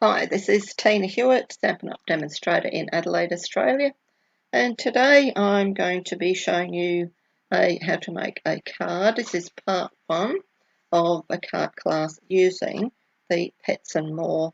Hi, this is Tina Hewitt, Stampin' Up demonstrator in Adelaide, Australia, and today I'm going to be showing you how to make a card. This is part one of a card class using the Pets and More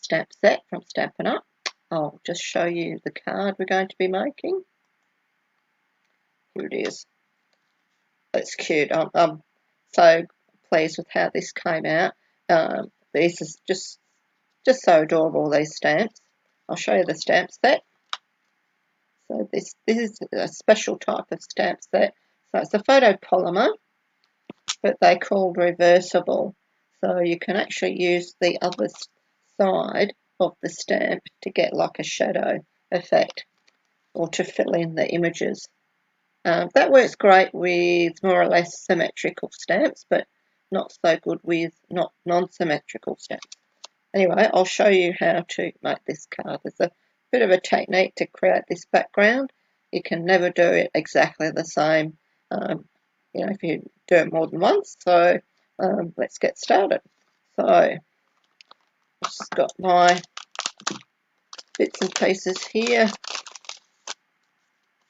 stamp set from Stampin' Up. I'll just show you the card we're going to be making. Here it is. It's cute. I'm so pleased with how this came out. This is just so adorable, these stamps. I'll show you the stamp set. So this is a special type of stamp set. So it's a photopolymer, but they're called reversible. So you can actually use the other side of the stamp to get like a shadow effect or to fill in the images. That works great with more or less symmetrical stamps, but not so good with non-symmetrical stamps. Anyway, I'll show you how to make this card. There's a bit of a technique to create this background. You can never do it exactly the same, if you do it more than once. So let's get started. So I've just got my bits and pieces here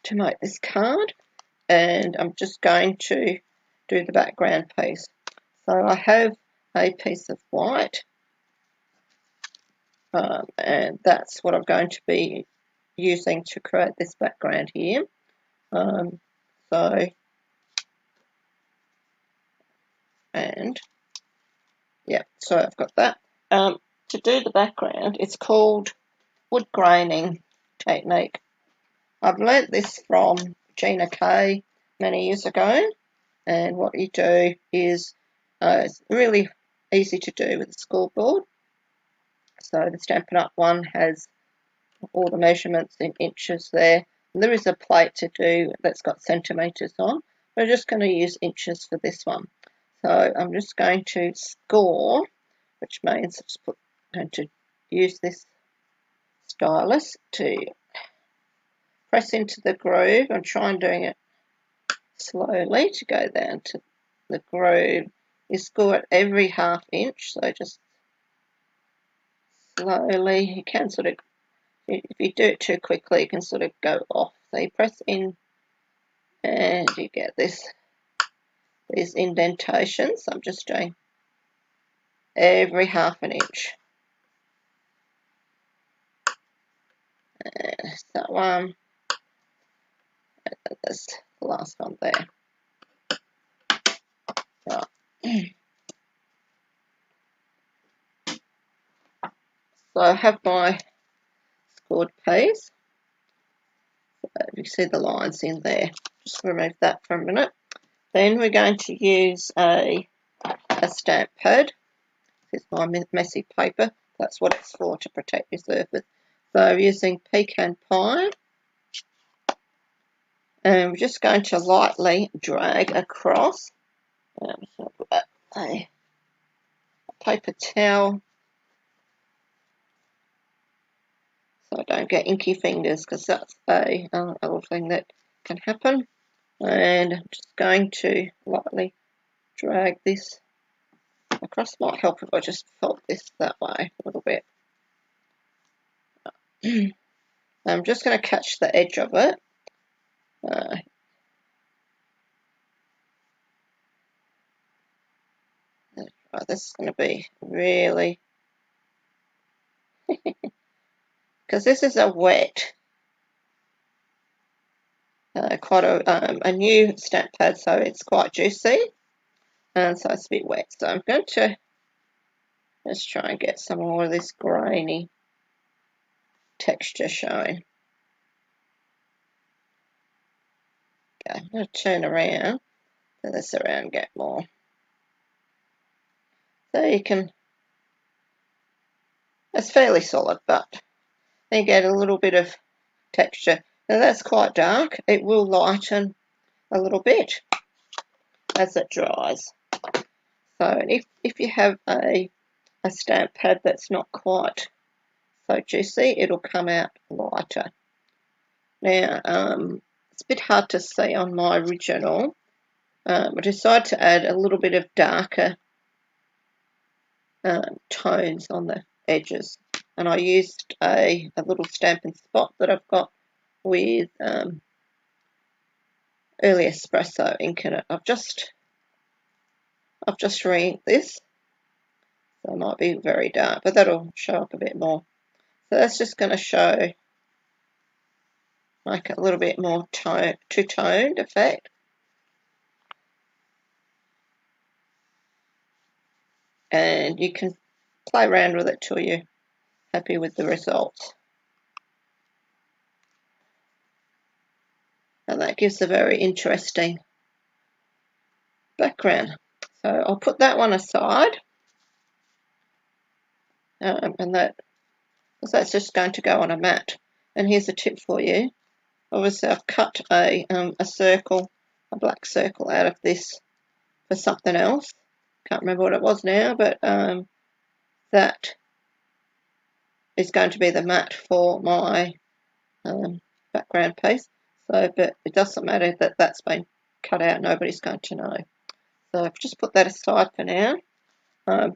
to make this card, and I'm just going to do the background piece. So I have a piece of white. And that's what I'm going to be using to create this background here. So I've got that. To do the background, it's called wood graining technique. I've learnt this from Gina Kay many years ago, and what you do is it's really easy to do with a school board. So the Stampin' Up one has all the measurements in inches there. And there is a plate to do that's got centimetres on. We're just going to use inches for this one. So I'm just going to score, which means I'm going to use this stylus to press into the groove. I'm trying doing it slowly to go down to the groove. You score at every ½ inch, so just slowly. You can sort of, if you do it too quickly, you can sort of go off. So you press in and you get these indentations. I'm just doing every ½ inch. And that one. And that's the last one there. Right. So I have my scored piece. You see the lines in there. Just remove that for a minute. Then we're going to use a stamp pad. This is my messy paper. That's what it's for, to protect your surface. So using pecan pie. And we're just going to lightly drag across. So I've got a paper towel so I don't get inky fingers, because that's a little thing that can happen. And I'm just going to lightly drag this across. Might help if I just fold this that way a little bit. I'm just going to catch the edge of it. Right, this is going to be really, because this is a wet, quite a new stamp pad, so it's quite juicy, and so it's a bit wet. So I'm going to just try and get some more of this grainy texture showing. Okay, I'm going to turn around, turn this around and get more. So you can, it's fairly solid, but then you get a little bit of texture. Now that's quite dark. It will lighten a little bit as it dries. So if you have a stamp pad that's not quite so juicy, it'll come out lighter. Now it's a bit hard to see on my original. I decided to add a little bit of darker tones on the edges. and I used a little Stampin' Spot that I've got with early espresso ink in it. I've just re-inked this, so it might be very dark, but that'll show up a bit more. So that's just going to show like a little bit more two-toned effect. And you can play around with it till you're happy with the results. And that gives a very interesting background. So I'll put that one aside. And that's just going to go on a mat. And here's a tip for you. Obviously I've cut a circle, a black circle out of this for something else. Can't remember what it was now, but that is going to be the mat for my background piece. So, but it doesn't matter that that's been cut out, nobody's going to know. So I've just put that aside for now.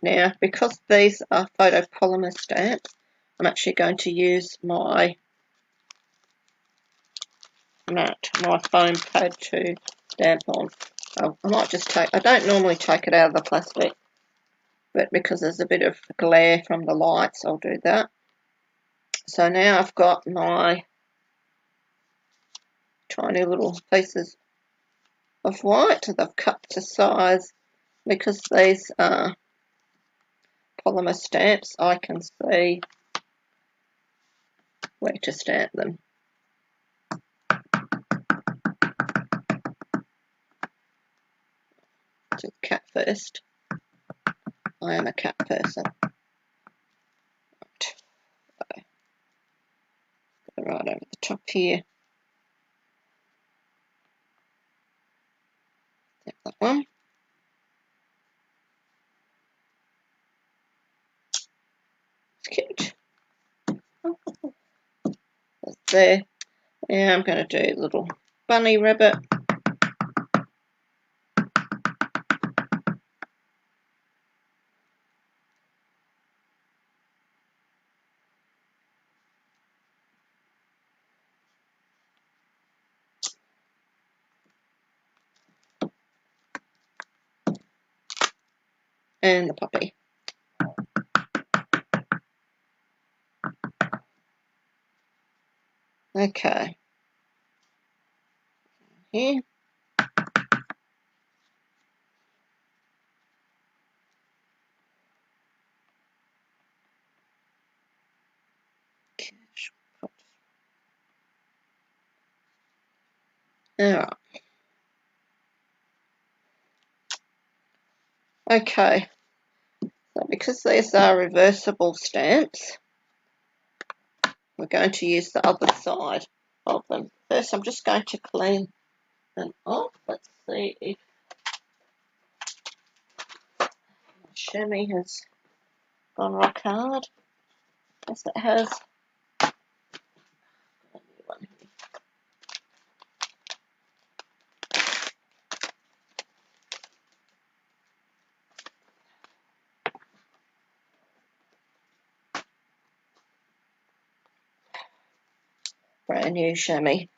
Now, because these are photopolymer stamps, I'm actually going to use my mat, my foam pad to stamp on. I might just take, I don't normally take it out of the plastic, but because there's a bit of glare from the lights, I'll do that. So now I've got my tiny little pieces of white that I've cut to size. Because these are polymer stamps, I can see where to stamp them. To the cat first. I am a cat person. Right over the top here. Stamp that one. It's cute. That's there. Now I'm going to do a little bunny rabbit. And the puppy. Okay. Here. Alright. Okay. So because these are reversible stamps, we're going to use the other side of them. First, I'm just going to clean them off. Let's see if my chamois has gone rock hard. Yes, it has. Brand new chamois.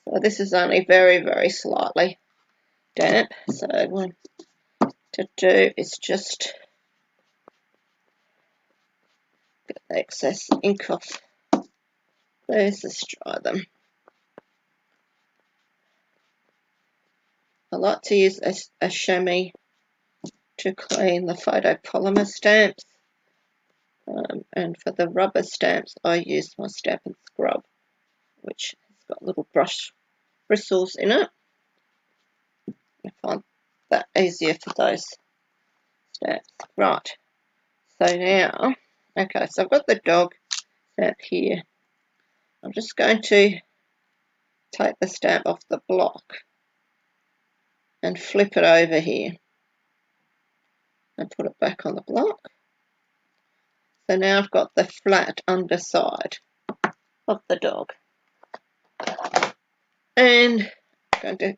So this is only very, very slightly damp. So what to do is just get the excess ink off. Let's dry them. I like to use a chamois to clean the photopolymer stamps. And for the rubber stamps, I use my Stampin' Scrub, which has got little brush bristles in it. I find that easier for those stamps. Right, so now, okay, so I've got the dog stamp here. I'm just going to take the stamp off the block and flip it over here and put it back on the block. So now I've got the flat underside of the dog. And I'm going to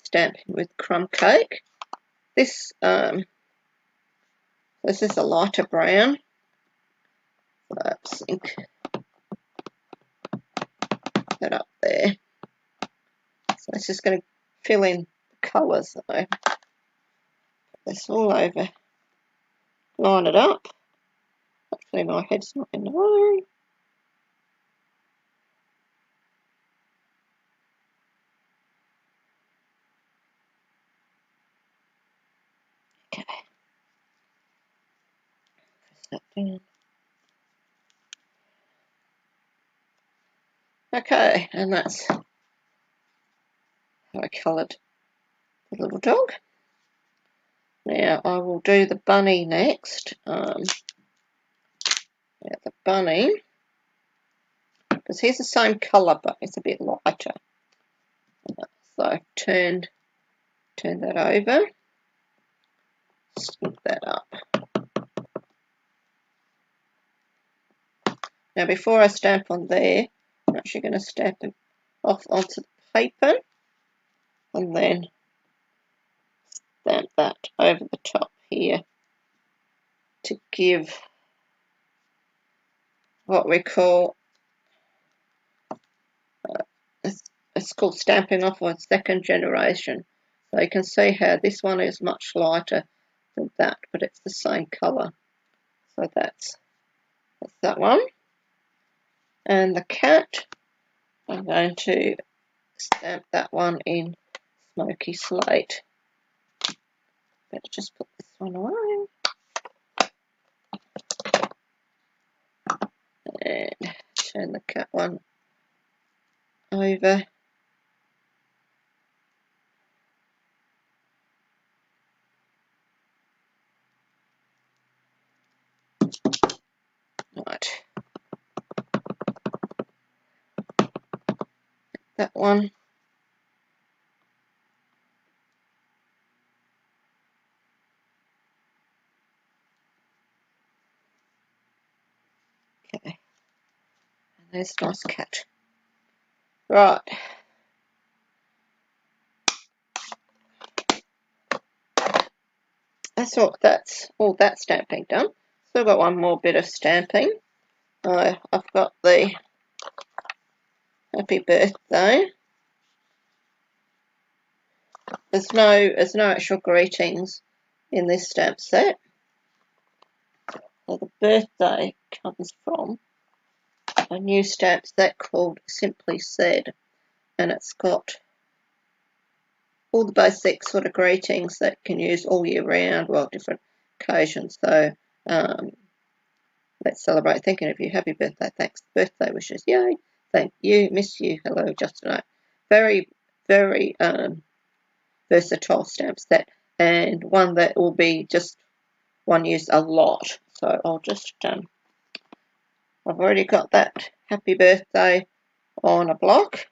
stamp with crumb cake. This is a lighter brown, Let's ink that up there. So it's just going to fill in the colours though. Put this all over. Line it up. Hopefully my head's not in the way. Okay. Press that down. Okay, and that's how I coloured the little dog. Now I will do the bunny next. Yeah, the bunny, because he's the same colour but it's a bit lighter. So I've turned that over, stick that up. Now before I stamp on there, I'm actually going to stamp them off onto the paper and then stamp that over the top here to give what we call, it's called Stampin' Up on second generation. So you can see how this one is much lighter than that, but it's the same colour. So that's that one. And the cat, I'm going to stamp that one in Smoky Slate. Better just put this one away. And turn the cat one over. Right. That one. Okay. And there's a nice cat. Right. That's all that stamping done. Still got one more bit of stamping. I've got the happy birthday. There's no actual greetings in this stamp set. So the birthday comes from a new stamp set called Simply Said, and it's got all the basic sort of greetings that you can use all year round, well, different occasions. So let's celebrate, thinking of you, happy birthday, thanks, birthday wishes, yay, thank you, miss you, hello, just tonight. Very, very versatile stamp set, and one that will be just one used a lot. So I'll just I've already got that happy birthday on a block,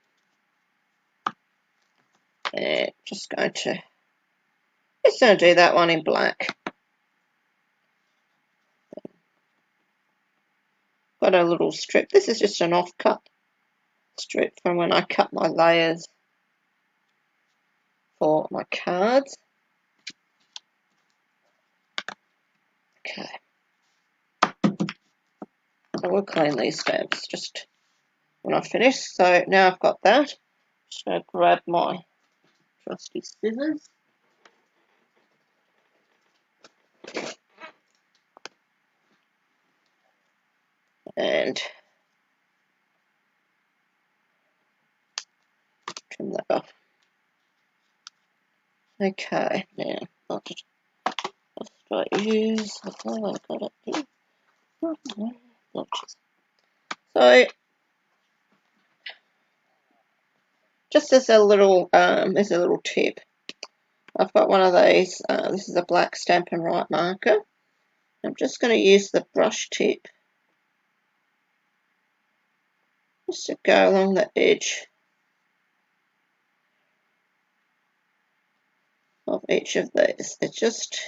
and just going to do that one in black. Got a little strip. This is just an offcut strip from when I cut my layers for my cards. Okay. I will clean these stamps just when I finish. So now I've got that. Just going to grab my trusty scissors. And trim that off. Okay, now I'll just use the one I got up here. So just as a little tip, I've got one of these. This is a black Stampin' Right marker. I'm just going to use the brush tip just to go along the edge of each of these. It just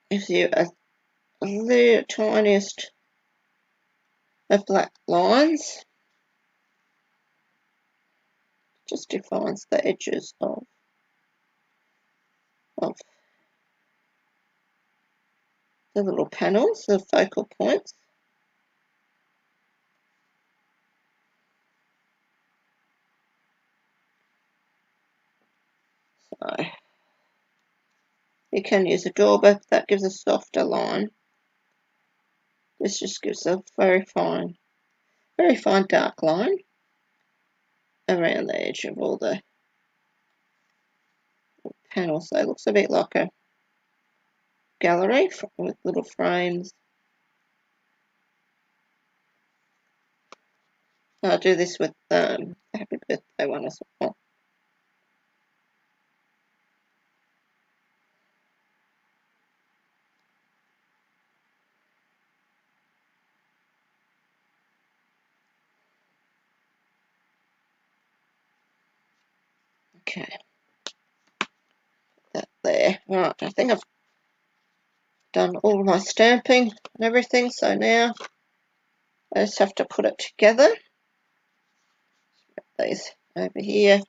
gives you a little tiniest of black lines. Just defines the edges of the little panels, the focal points. So you can use a dauber, that gives a softer line. This just gives a very fine dark line around the edge of all the panels. So it looks a bit like a gallery with little frames. I'll do this with the Happy Birthday one as well. Okay, that there. Right, I think I've done all my stamping and everything, so now I just have to put it together. These over here.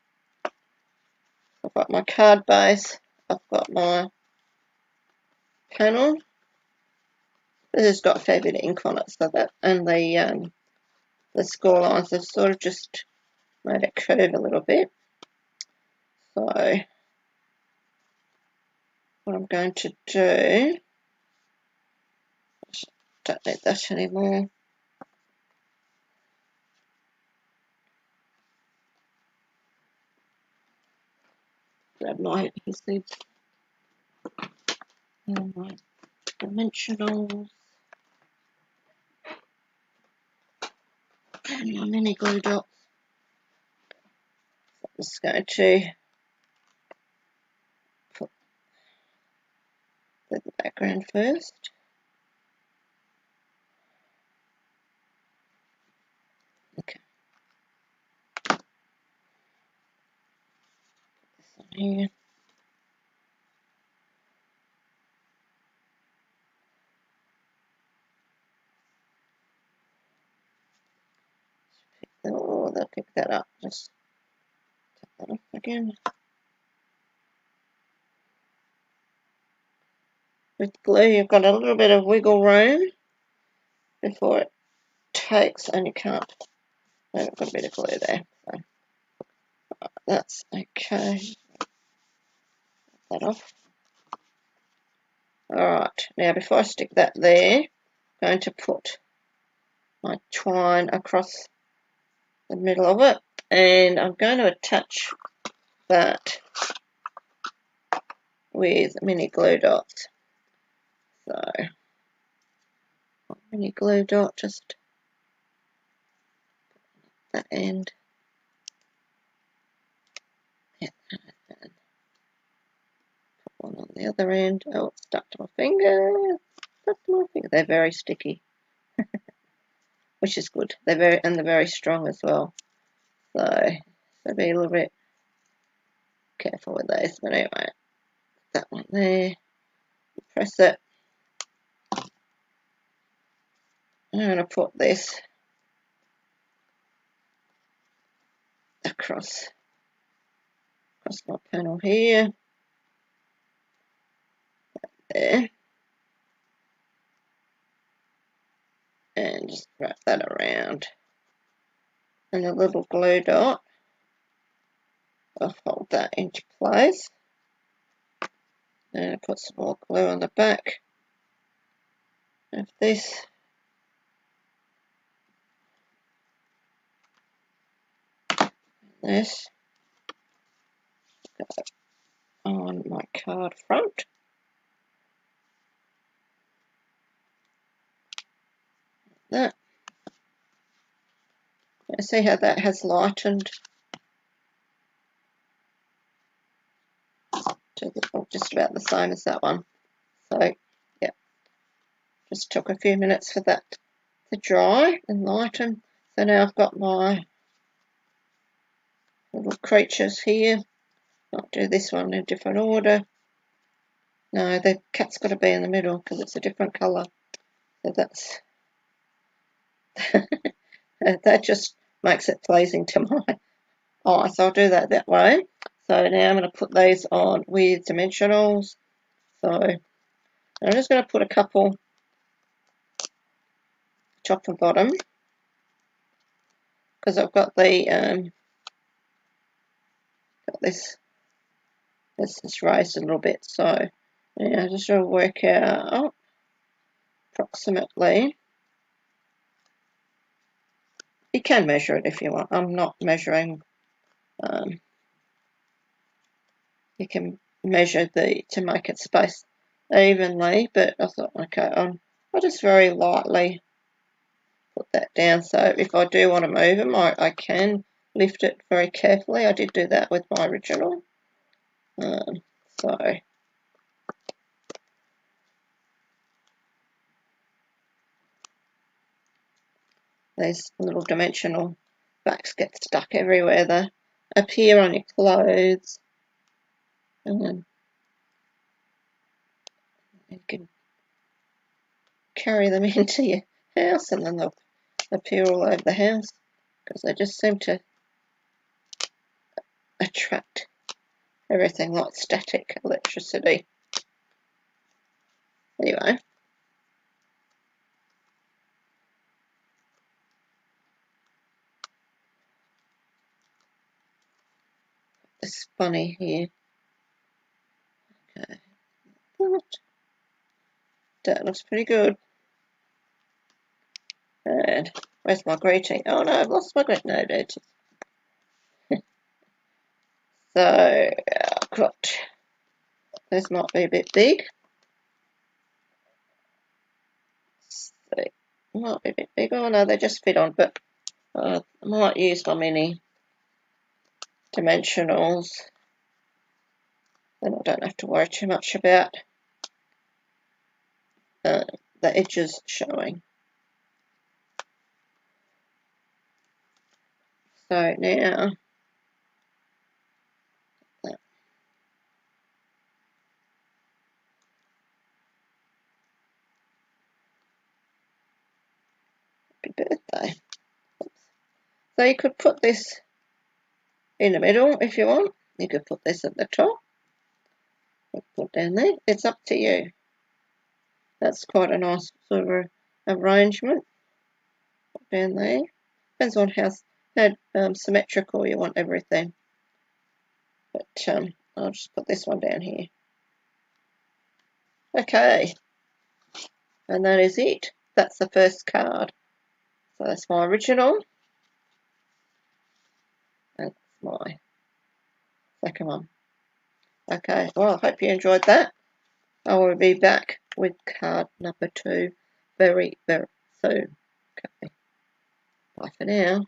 I've got my card base, I've got my panel. This has got a fair bit of ink on it, so that, and the score lines have sort of just made it curve a little bit. So what I'm going to do, don't need that anymore. Grab my adhesives and my dimensionals and my mini glue dots. I'm just going to put the background first. Okay. This on here. Oh, they'll pick that up. Just take that off again. With glue, you've got a little bit of wiggle room before it takes, and you can't. I've got a bit of glue there, so that's okay. Take that off. Alright, now before I stick that there, I'm going to put my twine across the middle of it, and I'm going to attach that with mini glue dots. So, mini glue dot, just that end. Yeah, and put one on the other end. Oh, it's stuck to my finger. Stuck to my finger. They're very sticky, which is good. They're very strong as well. So be a little bit careful with those. But anyway, that one there. Press it. I'm going to put this across my panel here. There. And just wrap that around. And a little glue dot. I'll hold that into place. And I put some more glue on the back of this. This go on my card front. That. You see how that has lightened to just about the same as that one. So yeah, just took a few minutes for that to dry and lighten. So now I've got my little creatures here. I'll do this one in a different order. No, the cat's got to be in the middle because it's a different colour. So that's that just makes it pleasing to my eye. So I'll do that way. So now I'm going to put these on with dimensionals. So I'm just going to put a couple top and bottom because I've got the got this raised a little bit, so yeah, just to work out approximately. You can measure it if you want. I'm not measuring. You can measure to make it spaced evenly, but I thought, okay, I'll just very lightly put that down. So if I do want to move them, I can lift it very carefully. I did do that with my original. So these little dimensional backs get stuck everywhere. They appear on your clothes, and then you can carry them into your house, and then they'll appear all over the house because they just seem to attract everything like static electricity. Anyway, this bunny here. Okay, that looks pretty good. And where's my greeting? Oh no, I've lost my greeting. No, there it is. So, got those might be a bit big. They might be a bit big. Oh no, they just fit on, but I might use my mini dimensionals. Then I don't have to worry too much about the edges showing. So now happy birthday. So you could put this in the middle if you want. You could put this at the top. Put down there. It's up to you. That's quite a nice sort of arrangement. Put down there. Depends on how symmetrical you want everything. But I'll just put this one down here. Okay. And that is it. That's the first card. So that's my original. That's my second one. Okay, well, I hope you enjoyed that. I will be back with card number 2 very, very soon. Okay, bye for now.